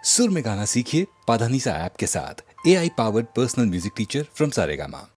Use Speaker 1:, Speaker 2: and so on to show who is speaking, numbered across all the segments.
Speaker 1: सुर में गाना सीखिए पाधानीसा ऐप के साथ। AI powered personal music teacher from Saregama.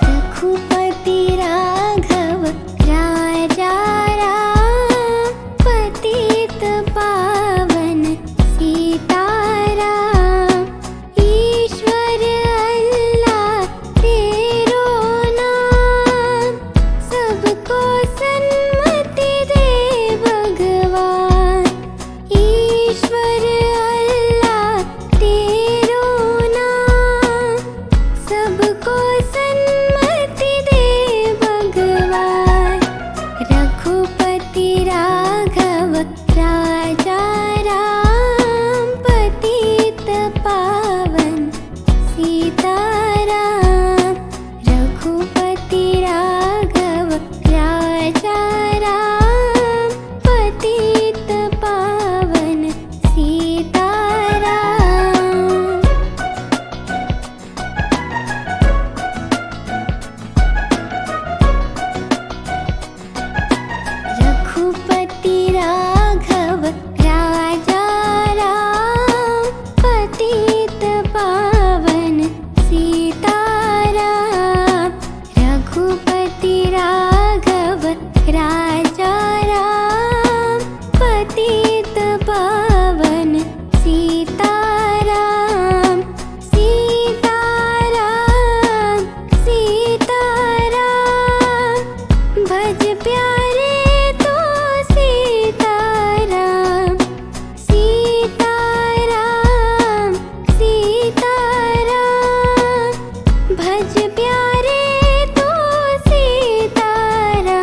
Speaker 2: Raghupati Raghav Raja Ram, पतित पावन सीताराम। ईश्वर अल्लाह तेरो नाम, सबको सन्मति दे भगवान। ईश्वर अल्लाह तेरो नाम, सबको सन्मति दे भगवान। रघुपति राघव राजा राम, पतित पावन सीताराम। रघुपति राघव राजा राम, पतित पावन सीताराम। रघुपति राघव राजा राम, पतित पावन सीताराम। रघुपति राघव राजा राम, पतित पावन सीताराम। सीताराम सीताराम, भज प्यारे तो सीताराम। सीताराम सीताराम, भज प्यारे तो सीताराम।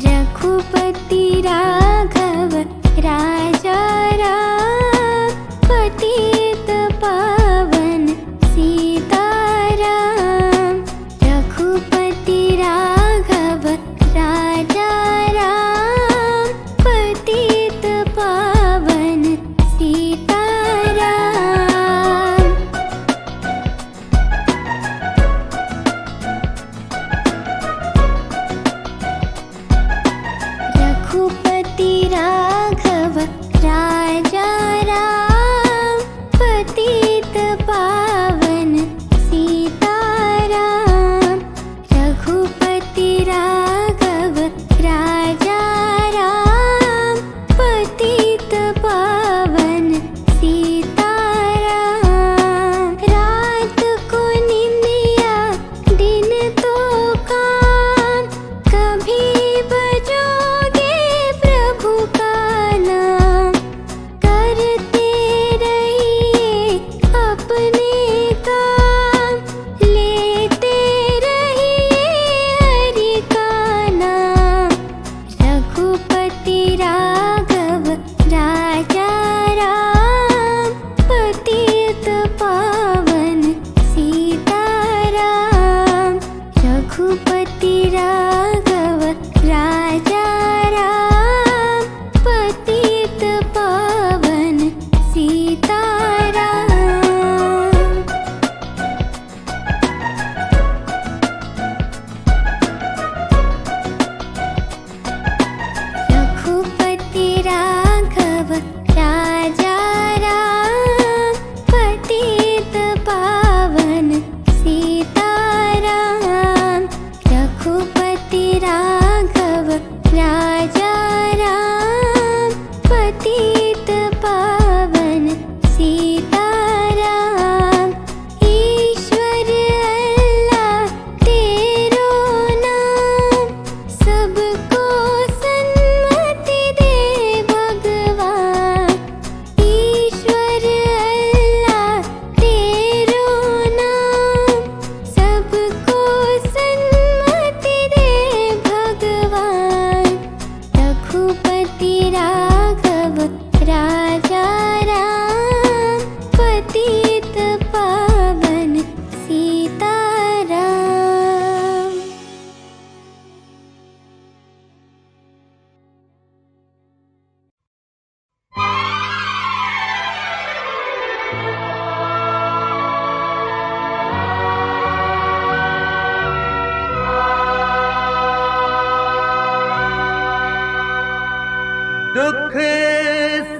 Speaker 2: रघुपति राघव राजा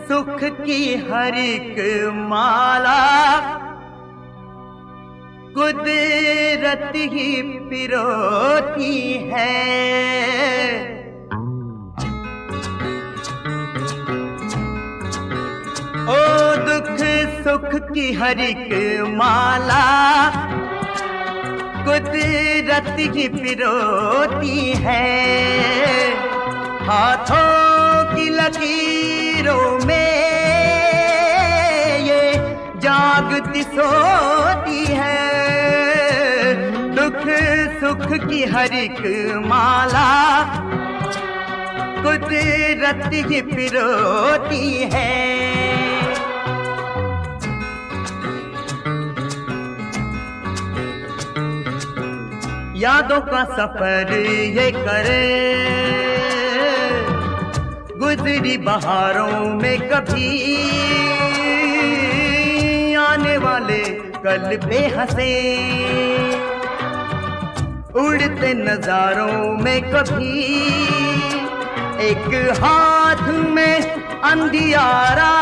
Speaker 3: सुख की हर एक माला कुदरत ही पिरोती है। ओ दुख सुख की हर एक माला कुदरत ही पिरोती है। हाथों की लकीरों में ये जागती सोती है। दुख सुख की हर एक माला कुदरत ही पिरोती है। यादों का सफर ये करे गुजरी बहारों में कभी, आने वाले कल पे हंसे उड़ते नजारों में कभी। एक हाथ में अंधियारा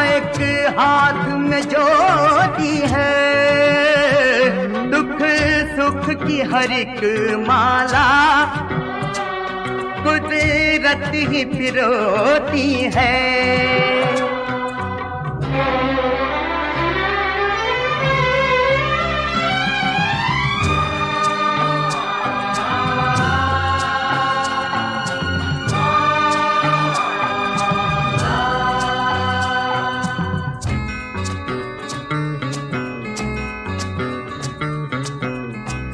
Speaker 3: एक हाथ में ज्योति है। दुख सुख की हर एक माला कुदरत ही पिरोती है।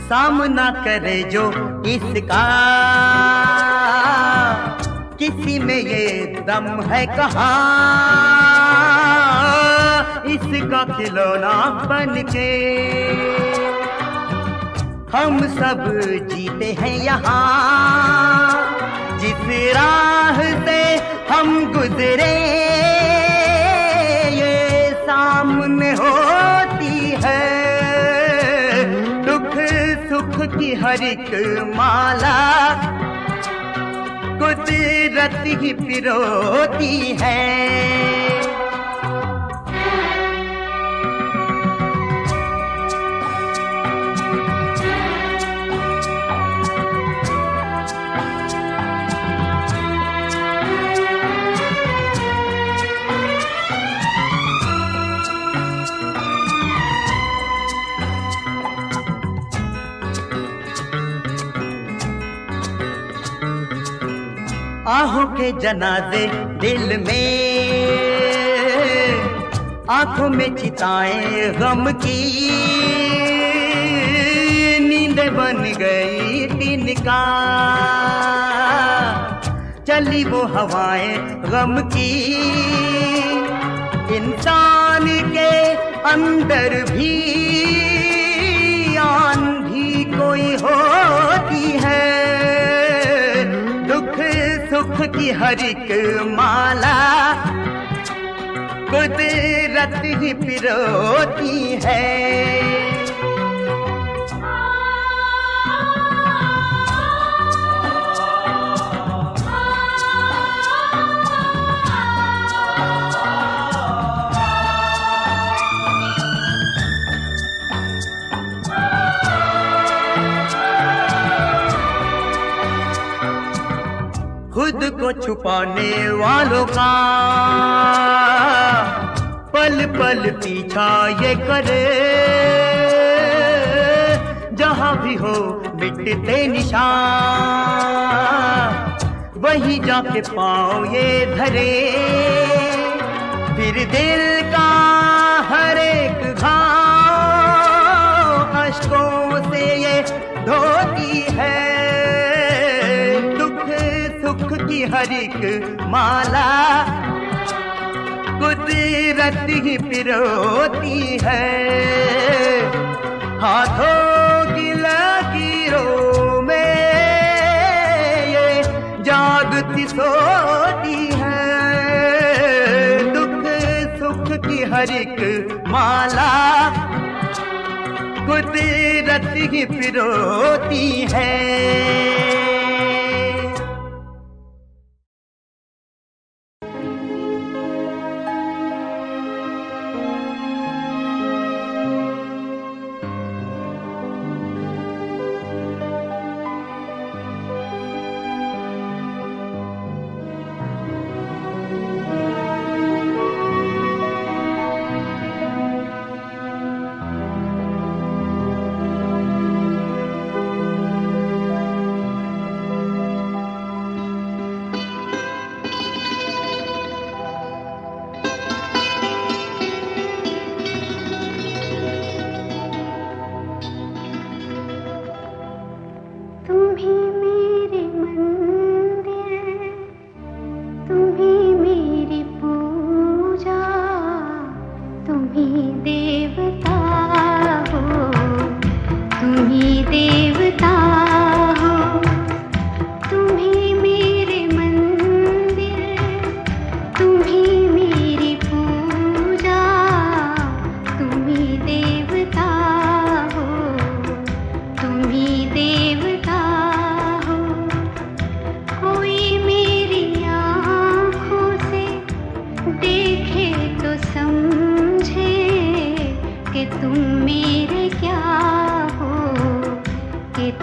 Speaker 3: सामना करे जो इसका किसी में ये दम है कहाँ। इसका खिलौना बन के हम सब जीते हैं यहाँ। जिस राह से हम गुजरे ये सामने होती है। दुख सुख की हर एक माला कुदरत ही पिरोती है। आहों के जनाजे दिल में आंखों में चिताएं गम की। नींद बन गई तिनका चली वो हवाएं गम की। इंसान के अंदर भी आंधी कोई होती है। दुख सुख की हर एक माला कुदरत ही पिरोती है। खुद को छुपाने वालों का पल पल पीछा ये करे। जहां भी हो मिटते निशान वहीं जाके पाँव ये धरे। फिर दिल का हर एक घाव अश्कों से ये धोती है। सुख की हर एक माला कुदरत ही पिरोती है। हाथों की लकीरों में ये जागती सोती है। दुख सुख की हर एक माला कुदरत ही पिरोती है।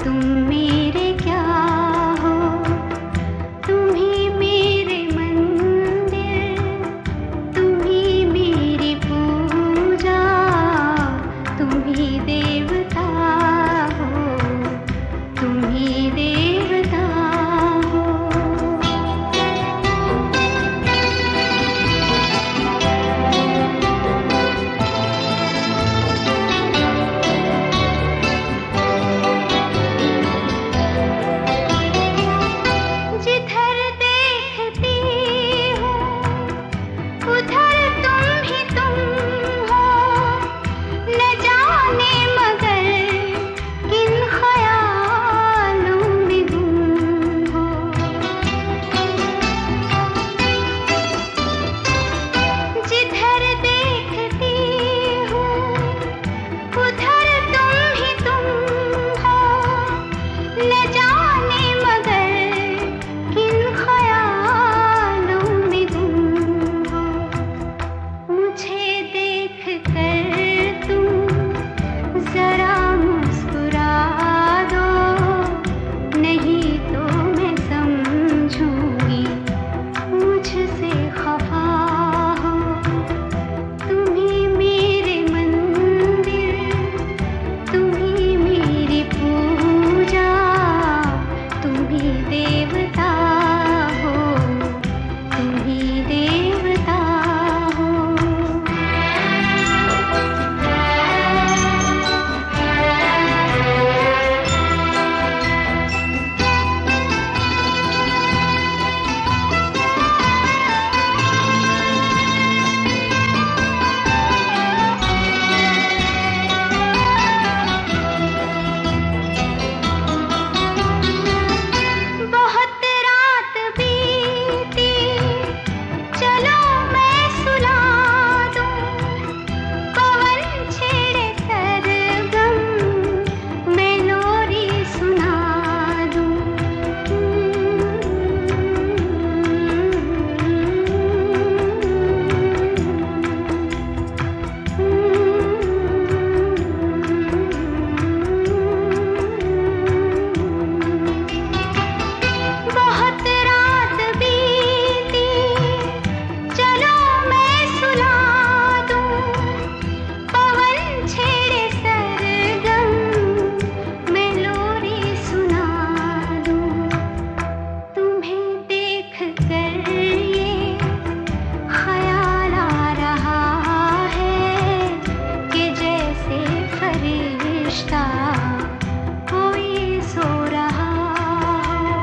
Speaker 2: तुम मेरे क्या हो, तुम ही मेरे मंदिर, तुम ही मेरी पूजा, तुम ही देवता हो, तुम ही देवता हो। जिधर देखती हूँ उधर तुम ही तुम हो, न जाने मगर किन ख्यालों में गुम हो। जिधर देखती हूँ उधर तुम ही तुम हो, न जाने मगर किन ख्यालों में गुम हो। मुझे देख कर तुम जरा मुस्कुरा दो, नहीं तो मैं समझूंगी मुझसे खफा हो। तुम ही मेरे मंदिर, तुम ही मेरी पूजा, तुम ही देवता हो, तुम ही देवता हो। बहुत रात बीती, चलो मैं सुला दूं, पवन छेड़े सरगम, मैं लोरी सुना दूं। बहुत रात बीती, चलो मैं सुला दूं, पवन छेड़े सरगम, मैं लोरी सुना दूं। तुम्हें देख कर ये ख्याल आ रहा है कि जैसे फरिश्ता कोई सो रहा हो।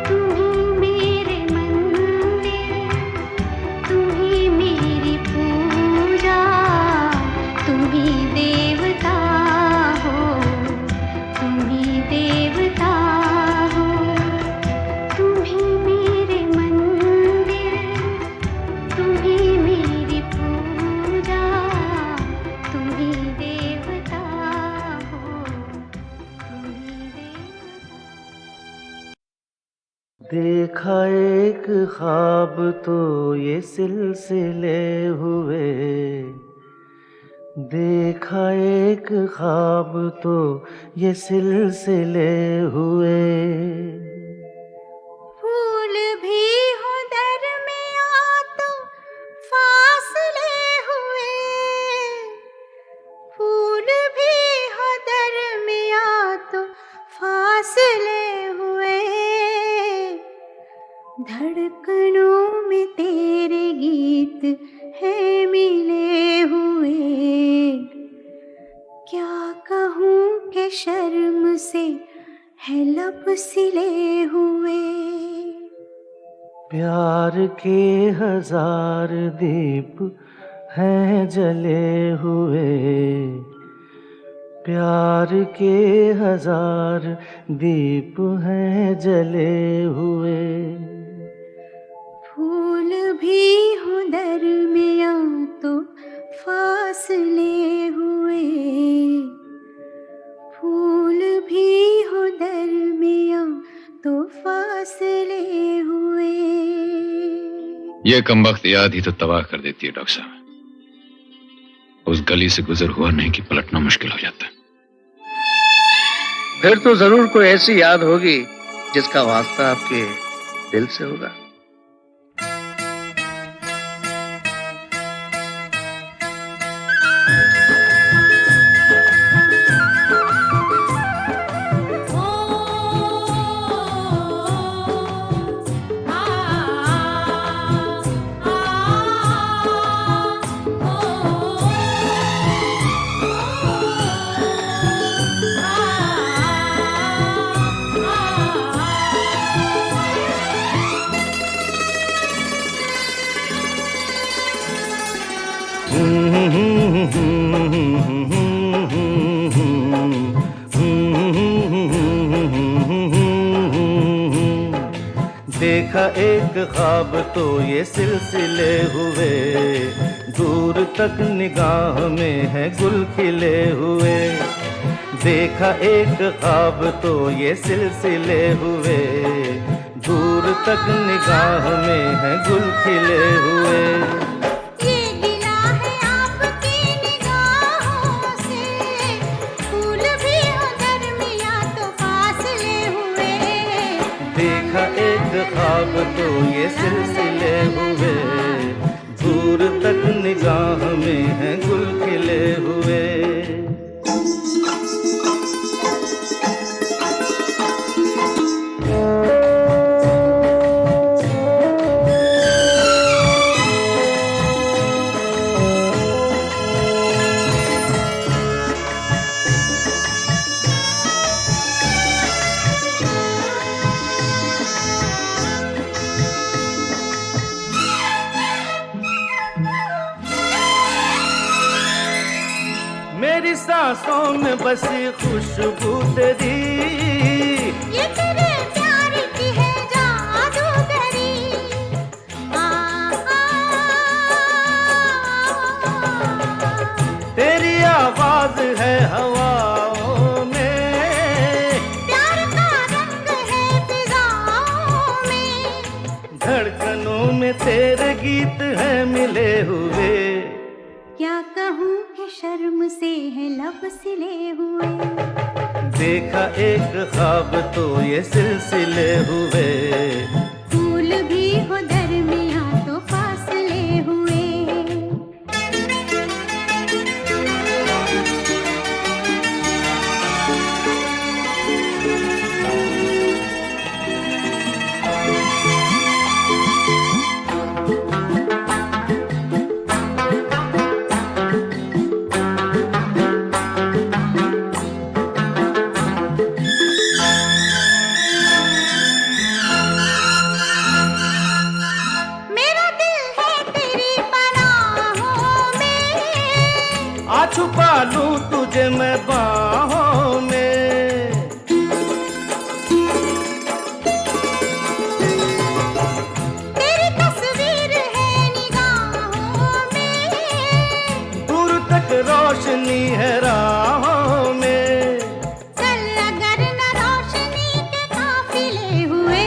Speaker 2: तुम ही मेरे मंदिर, तुम ही मेरी पूजा, तुम ही देवता हो, तुम ही देवता हो। तुम ही मेरे मंदिर, तुम ही मेरी पूजा, तुम ही देवता हो, तुम ही देवता।
Speaker 3: देखा एक ख्वाब तो ये सिलसिले हुए, देखा एक ख्वाब तो ये सिलसिले हुए।
Speaker 2: फूल भी हो दरमियाँ तो फासले हुए, फूल भी हो दरमियाँ तो फासले हुए। धड़कनों में तेरे गीत है मिले हुए, क्या कहूँ कि शर्म से है लब सिले हुए।
Speaker 3: प्यार के हजार दीप हैं जले हुए, प्यार के हजार दीप हैं जले हुए।
Speaker 2: फूल भी हो दरमियाँ तो फासले हुए, फूल भी हो दरमियाँ तो फासले हुए।
Speaker 4: ये कमबख्त याद ही तो तबाह कर देती है डॉक्टर साहब। उस गली से गुजर हुआ नहीं कि पलटना मुश्किल हो जाता है।
Speaker 5: फिर तो जरूर कोई ऐसी याद होगी जिसका वास्ता आपके दिल से होगा।
Speaker 3: देखा एक ख्वाब तो ये सिलसिले हुए, दूर तक निगाह में है गुल खिले हुए। देखा एक ख्वाब तो ये सिलसिले हुए, दूर तक निगाह में है गुल खिले हुए।
Speaker 2: ये गिला है आपकी निगाहों से, फूल भी हो दरमिया तो फासले हुए।
Speaker 3: देखा एक ख्वाब तो ये सिलसिले हुए, दूर तक निगाह में है गुल खिले हुए। मेरी सांसों में बसी खुशबू तेरी,
Speaker 2: ये तेरे प्यार की है जादूगरी। आ,
Speaker 3: तेरी आवाज है हवाओं में,
Speaker 2: प्यार का रंग है फिजाओं में।
Speaker 3: धड़कनों में तेरे गीत हैं मिले हुए।
Speaker 2: क्या कहूँ कि शर्म से है लब सिले हुए।
Speaker 3: देखा एक ख्वाब तो ये सिलसिले हुए,
Speaker 2: फूल भी हो दरमिया तो फासले हुए। मेरा दिल है तेरी पनाहों में,
Speaker 3: आ छुपा लूं तुझे मैं बाहों में।
Speaker 2: तेरी तस्वीर है निगाहों में।
Speaker 3: दूर तक रोशनी है राहों में।
Speaker 2: चल अगर न रोशनी के काफिले हुए।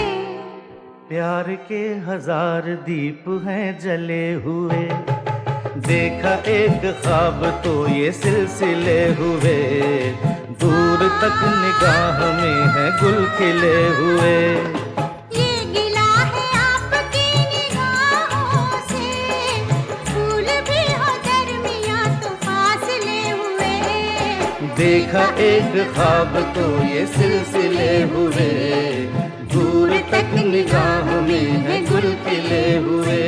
Speaker 3: प्यार के हजार दीप हैं जले हुए। देखा एक ख्वाब तो ये सिलसिले हुए, दूर तक निगाह में है गुल खिले हुए।
Speaker 2: ये गिला है आपकी निगाहों से, फूल भी हो दरमिया तो फासले हुए।
Speaker 3: देखा एक ख्वाब तो ये सिलसिले हुए, दूर तक निगाह में है गुल खिले हुए।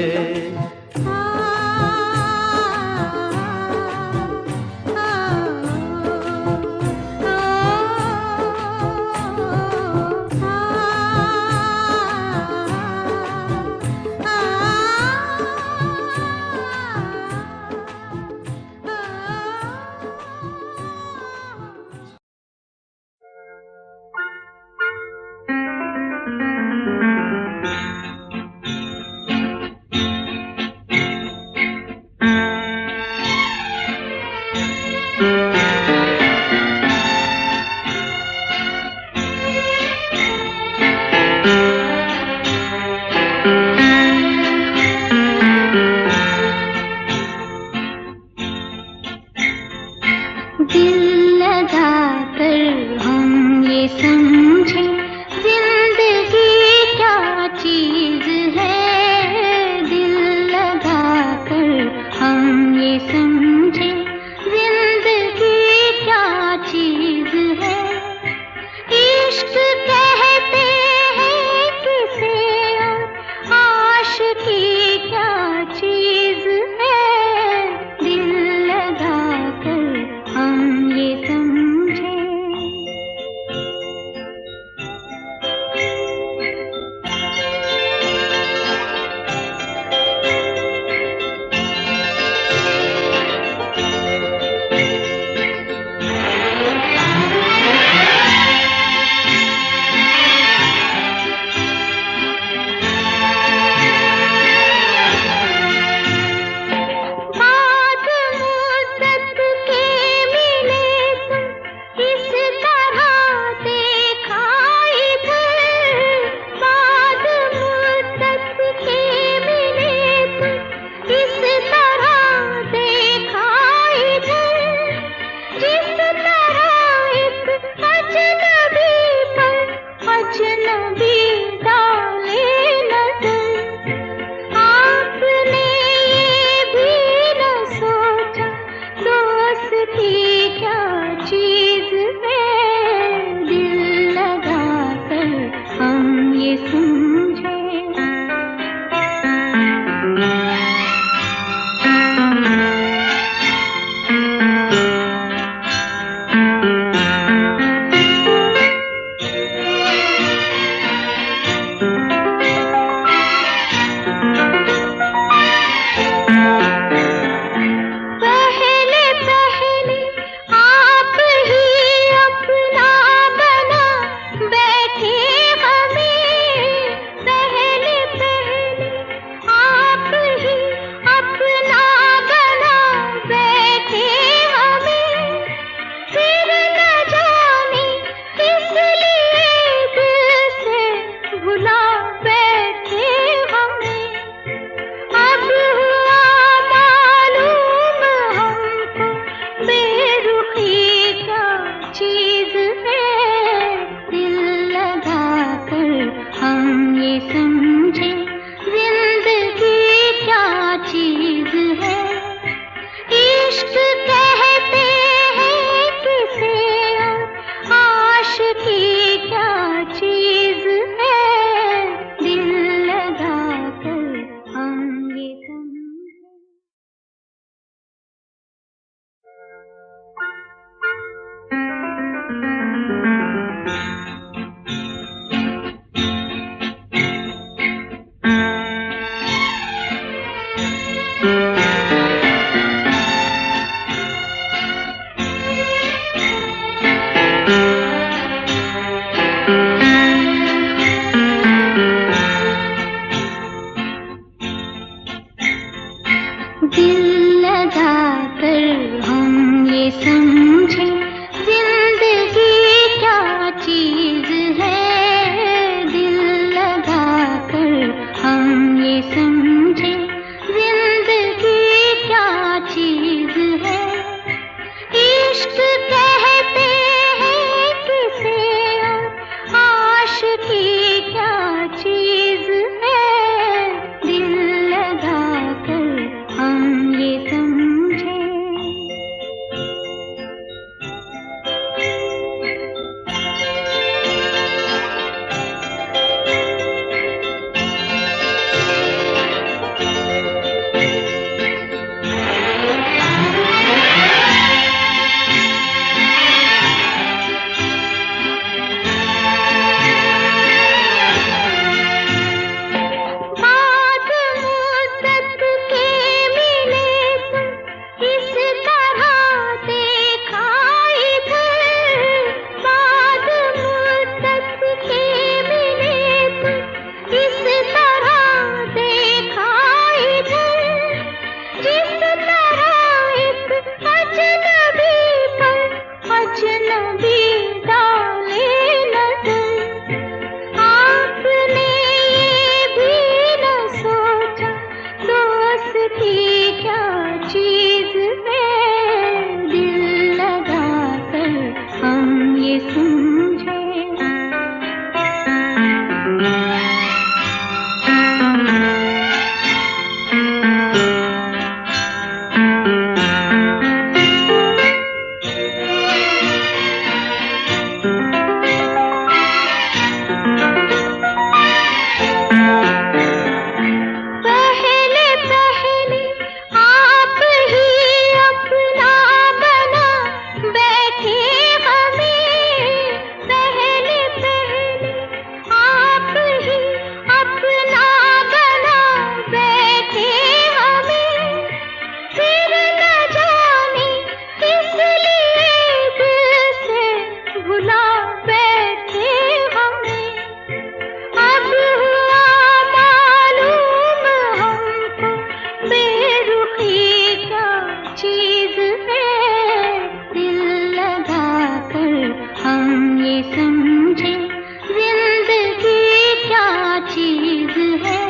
Speaker 2: चीज है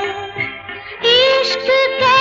Speaker 2: इश्क।